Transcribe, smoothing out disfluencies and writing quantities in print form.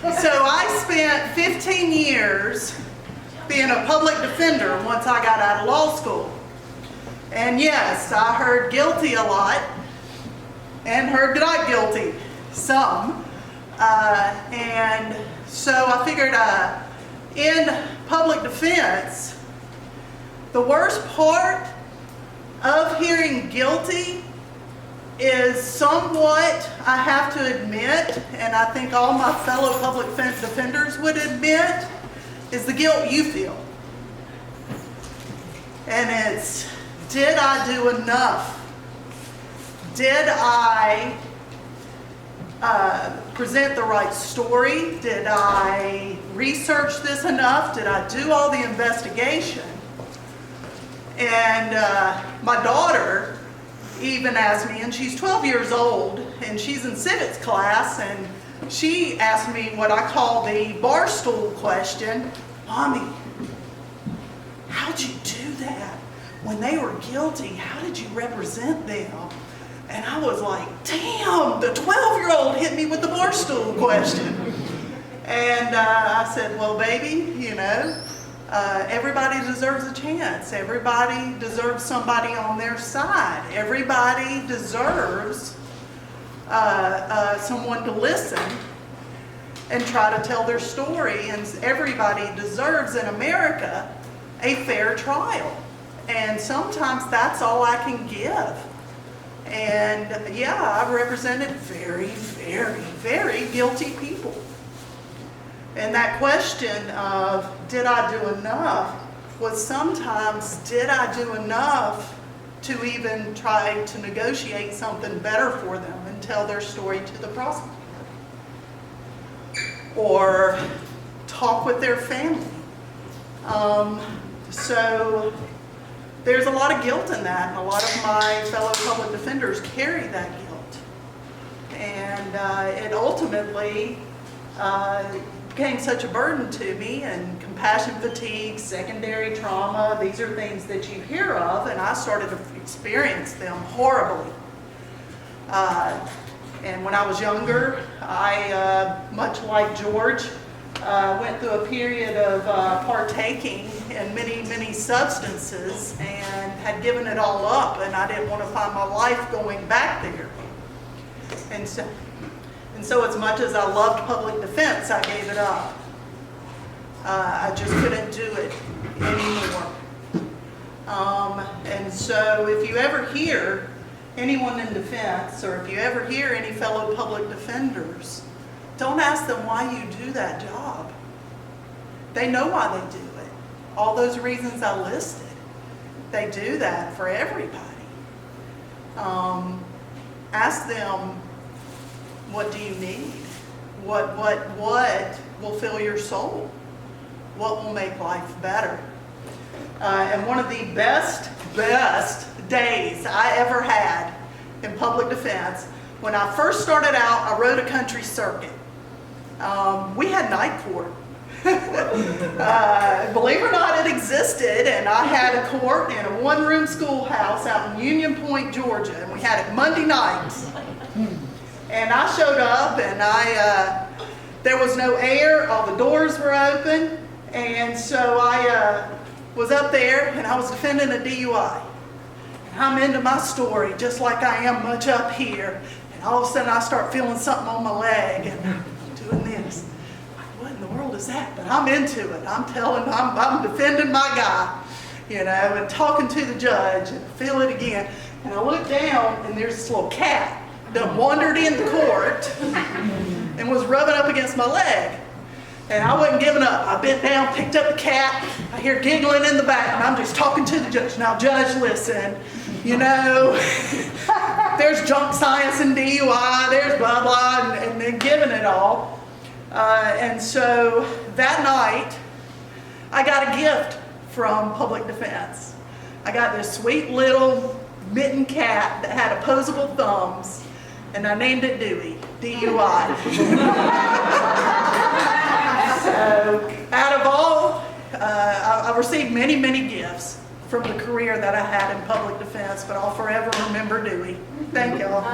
So I spent 15 years being a public defender once I got out of law school. And yes, I heard guilty a lot and heard not guilty some. And so I figured in public defense, the worst part of hearing guilty is somewhat, I have to admit, and I think all my fellow public defenders would admit, is the guilt you feel. And it's, did I do enough? Did I present the right story? Did I research this enough? Did I do all the investigation? And my daughter even asked me, and she's 12 years old, and she's in civics class, and she asked me what I call the bar stool question. Mommy, how'd you do that? When they were guilty, how did you represent them? And I was like, damn, the 12-year-old hit me with the bar stool question. And I said, well, baby, you know, everybody deserves a chance. Everybody deserves somebody on their side. Everybody deserves someone to listen and try to tell their story. And everybody deserves in America a fair trial. And sometimes that's all I can give. And yeah, I've represented very, very, very guilty people. And that question of, did I do enough, was sometimes, did I do enough to even try to negotiate something better for them and tell their story to the prosecutor? Or talk with their family. So there's a lot of guilt in that, and a lot of my fellow public defenders carry that guilt. And it ultimately became such a burden to me, and compassion fatigue, secondary trauma, these are things that you hear of, and I started to experience them horribly. And when I was younger, I, much like George, went through a period of partaking in many, many substances and had given it all up, and I didn't want to find my life going back there. And so as much as I loved public defense, I gave it up. I just couldn't do it anymore. And so if you ever hear anyone in defense, or if you ever hear any fellow public defenders, don't ask them why you do that job. They know why they do it. All those reasons I listed, they do that for everybody. Ask them, what do you need? What will fill your soul? What will make life better? And one of the best days I ever had in public defense, when I first started out, I rode a country circuit. We had night court. Believe it or not, it existed, and I had a court in a one-room schoolhouse out in Union Point, Georgia, and we had it Monday nights. And I showed up, and there was no air, all the doors were open, and so I was up there, and I was defending a DUI. And I'm into my story, just like I am much up here, and all of a sudden I start feeling something on my leg, and I'm doing this. What in the world is that? But I'm into it. I'm defending my guy, you know, and talking to the judge, and feel it again. And I look down, and there's this little cat that wandered in the court and was rubbing up against my leg. And I wasn't giving up. I bent down, picked up the cat. I hear giggling in the back, and I'm just talking to the judge. Now, judge, listen, you know, there's junk science and DUI, there's blah, blah, and then giving it all. And so that night, I got a gift from public defense. I got this sweet little mitten cat that had opposable thumbs, and I named it Dewey, D-U-I. So out of all, I received many, many gifts from the career that I had in public defense, but I'll forever remember Dewey. Thank y'all.